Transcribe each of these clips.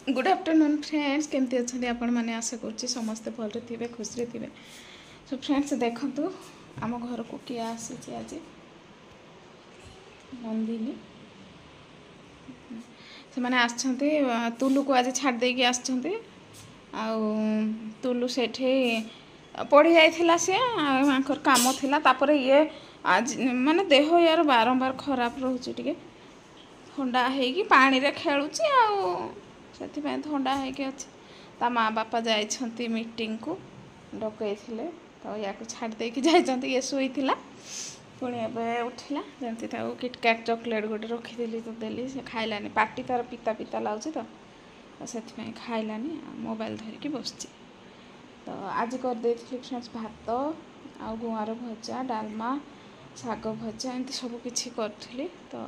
Good afternoon friends, केमती अच्छा आपण मैंने आशा कर समस्ते भल थे खुशी थे। सो फ्रेंड्स देखु आम घर को किए आसी आज नंदिनी से मैंने आसछन्ते तुलू को आज छाड़ देकी आसछन्ते तुलू से पड़ी जाइथिला से आंकर काम थिला तापर ये आज माने देह यार बारंबार खराब रोचे टिके ठंडा है पानी रे खेलुची से थंडा है ता माँ बापा जाइछन्ति मीटिंग को डकई तो या छाड़ देकी जाइछन्ति ये शुई पुणी ए उठिला जमती किटकैट चॉकलेट गोटे रखीदी तो देली से खाइलानी पाटी तार पिता पिता लाउची तो से खाइलानी मोबाइल धरिकी बस तो आज कर देथिली फ्रेंड्स भात आ गुआर भजा डालमा शाग भजा एमती सब किछि करथिली। तो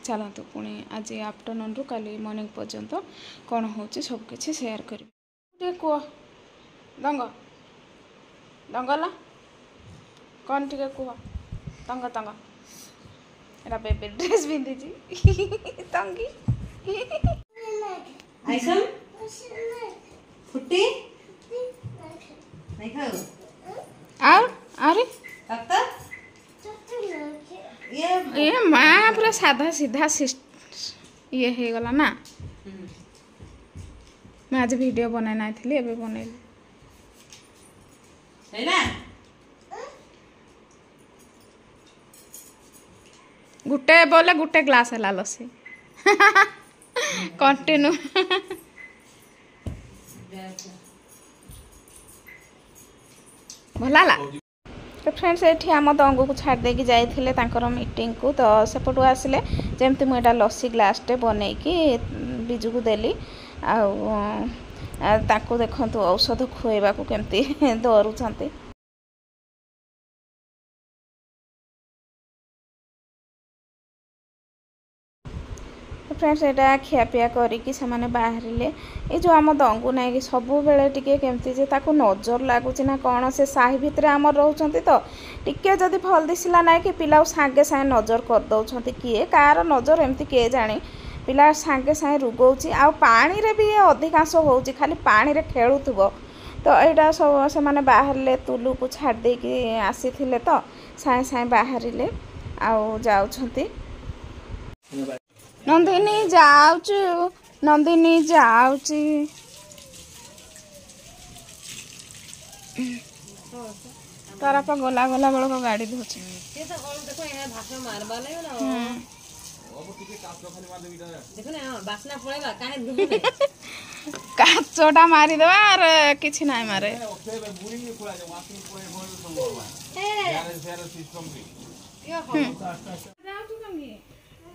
चलतु पुणी आज आफ्टरनून रु काली मॉर्निंग पर्यंत कौन होची सब किछि शेयर करी कह दंग दंगला कौन टे कह तंग तंग एरा बेबी ड्रेस पिंधि तंगी आइसम फुट्टी नहीं खाओ और अरे तत्ता ये माँ पूरा साधा सीधा ये हो गला ना। मैं आज वीडियो बनाई ना थी एबे बनैली है ना गुटे बोले गुटे ग्लास है लसी कंटिन्यू भला तो फ्रेंड्स ये आम दंग को छाड़ देकी जाइए मीटिंग को तो सेपटू आसिले जमती मुझे लसी ग्लासटे बनईकी बिजू को देली आको देखु औषध खुएबा को केमती डरुंट फ्रेंड्स यहाँ खियापिया करिकी से बाहर ये जो आम दंगु ना कि सब बेले टिके केमती जे ताको नजर लगुच ना कौन से साही भितर आम रोचंती तो टिके जदि भल दिसला ना कि पिला सागे सागे नजर कर दौरान किए कार नजर एमती किए जानी पिला सागे सागे रुगौची आ पानी रे भी अधिकांश होची खाली पानी रे खेलुथबो। तो यहाँ सब से माने बाहर तुलू को छाड़ देकी आसी तो साए साए बाहर जाउछंती नंदिनी जाऊचु नंदिनी जाऊची तारा पा गला गला बेल को गाड़ी धोची काचटा मारिदेवा और किछि नाय मारे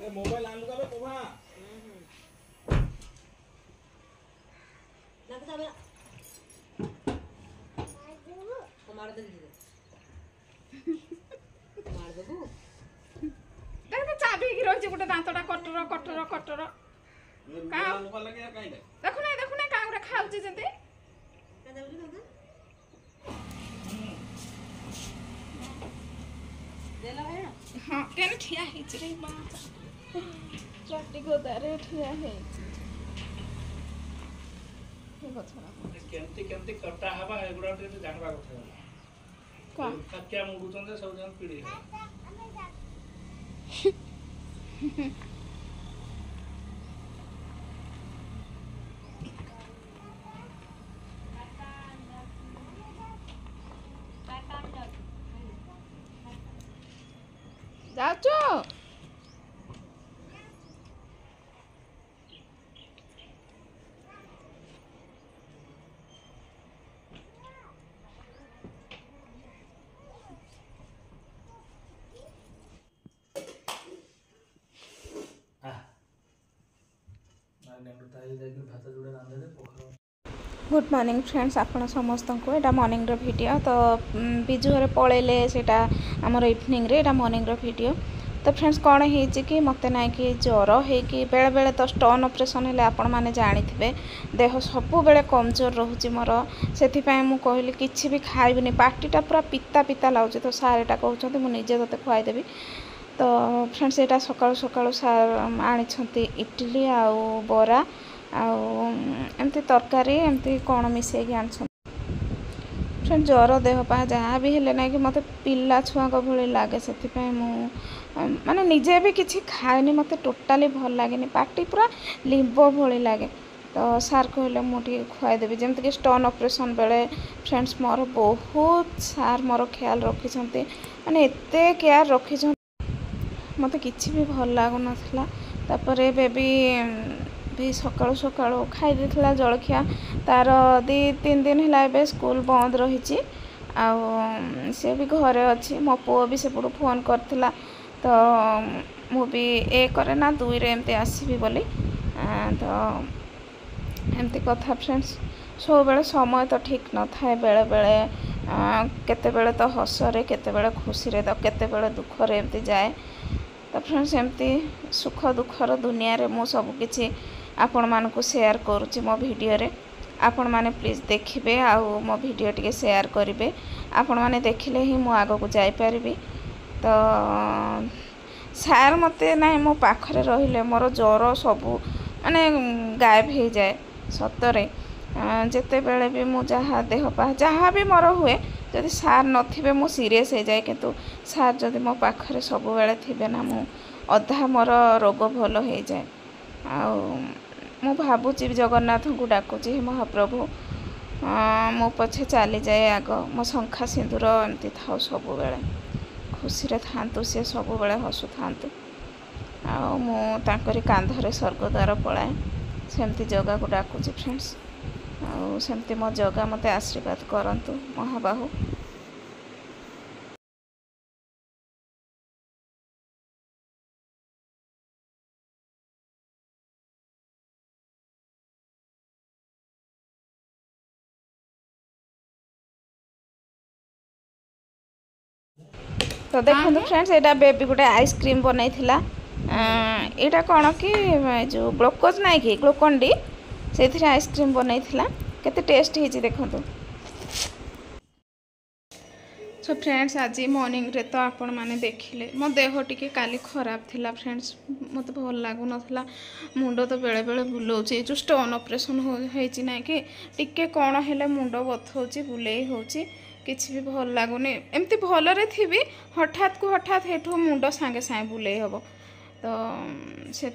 मोबाइल आलू का कोबा लग जाबे मार दे मार देबू देख तो चाबी की रहछि गुटे दांतटा कटर कटर कटर का लोका लगे काई देखु ना काउरा खाउछि जंते का जाबे दादा देला है हां केन ठिया हिच रे बा चट्टी गोदारे ठिया है केमती केमती कटा हवा एगुडा ते जानबा କଥା का क्या मुडुचन जे सब जन पीड़ी जाचो गुड मॉर्निंग फ्रेंड्स आपण समस्त को एटा मॉर्निंग रो वीडियो तो बिजू घरे पळेले सेटा हमर इवनिंग रे एटा मॉर्निंग रो वीडियो। तो फ्रेंड्स कौन है कि मत ना कि ज्वर है कि बेले बेले तो स्टोन ऑपरेशन है आपण मैंने जानी देह सब बेले कमजोर रोचे मोर से कहली किसी भी खाइबनी पार्टीटा पूरा पिता पिता लागे तो सार एटा कहते मुझे तोते खुआदेवी तो फ्रेंड्स एटा सकाळु सकाळु सार आनिछंती इडली आउ बरा आउ एमती तरकारी एमती कौन मिसेकी आनिछंती फ्रेंड ज्वर देह पा जहाँ भी हेले ना कि मत पिला छुआ भली लगे से माने निजे भी किसी खाएनी मत टोटाली भल लगे पार्टी पूरा लिंब भली लगे तो सार कहले मुझे खुआदेवी जमती कि स्टोन ऑपरेशन बेले फ्रेंड्स मोर बहुत सार मोर ख्याल रखी माने एत केयर रखी मत किसी भी भल लगुन तापर बेबी भी सकाळु सकाळु खाई देथिला जलखिया तार 2-3 दिन है स्कूल बंद रही से भी घरे अच्छी मो पुओ भी सेपटू फोन करथिला तो मु भी ए करे ना 2 रे एमती आसीबी बोली तो एमती कथा फ्रेंड्स सब बेले समय तो ठीक न थाए बेले बेले केते बेले तो हसरे केते बेले खुशी रे तो केते बेले दुख रे एमती जाए तो फ्रेंड्स एमती सुख दुखर दुनिया रे मु सब किछि आपण मानकु शेयर करूची मो वीडियो रे आपण माने प्लीज देखिबे आउ मो वीडियो टिके शेयर करिवे आपण माने देखिले ही मु आगो को जाई परिबी तो सार मते ना मो पाखरे रहिले मोर ज्वर सबू माने गायब हो जाए सतरे जेते बेले भी मु जहाँ देह पा जहाँ भी मोर हुए जदि सार नथिबे मु सीरियस हो जाए किंतु सार जदि मो पाखरे सब बेले थिबे ना मु अधा मोर रोग भल हो जाए मु भावुची जगन्नाथ को डाकुची महाप्रभु मो पछे चली जाए आग मो शंखा सिंदूर एमती था सब बेले खुशी रे थांतु से सब बेले हसु थांतु मु तांकरी कांधरे स्वर्गद्वार पलाए सेमती जगह को डाकुची फ्रेंड्स सेमती मो जगह मते आशीर्वाद करंतु महाबाहु तो देखो फ्रेंड्स एटा बेबी गोटे आइसक्रीम बनई थिला एटा कौन कि जो ग्लूकोज नाई कि ग्लूकोन-डी से आइसक्रीम बनई थिला केते टेस्ट हिची देखो सो फ्रेंड्स आज मॉर्निंग रे तो आपण माने देखिले मो देह टिके काली खराब थिला फ्रेंड्स मत भल लागु नथला मुंड तो बेले बेले बुलाउची जो स्टोन ऑपरेशन होईची ना कि टिके कोन हेले मुंड बथौची बुलेई होची किसी भी भल लगुनि एमती भलरे थी हठात को हठात हेठू मुंड सांगे सांगे बुले हम तो से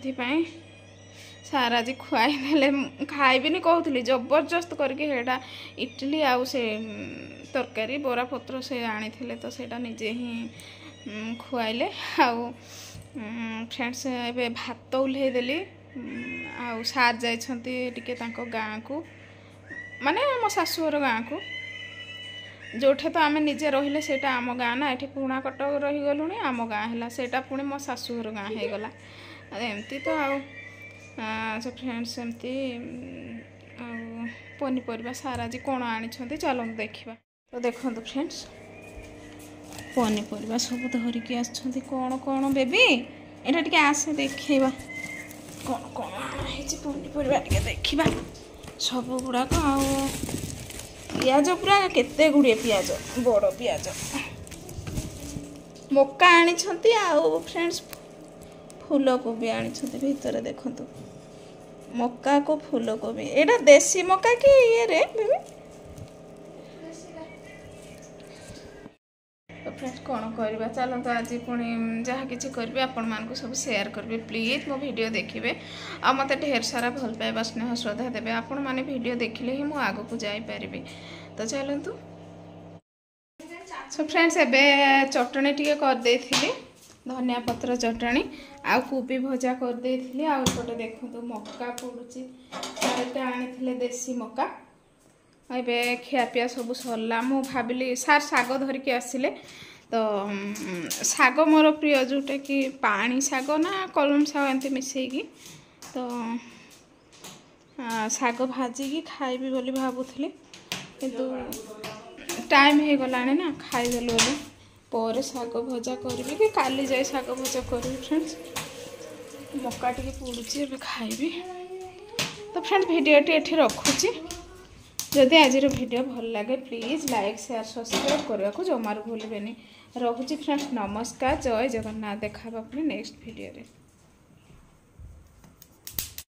सार आज खुआई देले खाइबिनी कहूली जबरदस्त करके हेटा इडली आउ से तरकारी बरा पत्र से आनी तो सेटा निजे ही खुआइले आउ फ्रेंड्स एबे भात उल्हे देली आउ सार जाइछंती टिके तांको गाँ को माने मो शाशुर गाँ को जोठे तो आम निजे रहिले सेटा आम गाँ ना ये पुणा कटक रही गलुनी आम गाँ है सेटा पुणी मो शाशुर गाँ हो गला एमती तो आउ सब फ्रेंड्स एमती पनीपरिया सारा आज कौन आनी चलो देखा तो देखो फ्रेंड्स पनीपरिया सब धरिकी आसछंती कौन कौन बेबी एटा टिके आसे देखा कौन कौन पनीपरिया टिके देखा सब गुड़ाक पियाज पूरा केते गुड़े पियाज बड़ पियाज मक्का आनी आउ फ्रेंड्स फूल कोबी आनी भितर देखु मक्का को फूल कोबी एटा देसी मक्का कि ये रे बेबी तो फ्रेंड्स कौन करवा चलते आज पुणी जहाँ किसी करेंगे आपण मानक सब शेयर करेंगे प्लीज मो वीडियो देखिए आ मत ढेर सारा भल पाइबा स्नेह श्रद्धा देवे आपण मैंने वीडियो देखिले ही मुझे आगू जापरि तो चलतु सो फ्रेंड्स एबे चटनी टिके करदे धनिया पत्र चटनी आउ कोबी भजा करदे आउटे देखो मक्का पड़ुची सारे आनी देसी मक्का एबे खियापिया सब सरला मु भाविली सार साग धरिकी आसिले तो साग मोर प्रिय जोटा कि पानी साग ना कलम साग एमती मिसेकी तो साग भाजिकी खाइबी बोली भावुली किंतु टाइम हो गलानी ना खाईदेलु बोली पर साग भजा करी कि काली जाए साग भजा करी फ्रेंड्स मक्का टी पड़ुची खाइबी तो फ्रेंड्स भिडियोटी ये रखुची जदि आज वीडियो भल लगे प्लीज लाइक शेयर सब्सक्राइब करने को जमार भूलबेनि। रखुची फ्रेंड्स, नमस्कार, जय जगन्नाथ। देखा अपने नेक्स्ट वीडियो रे।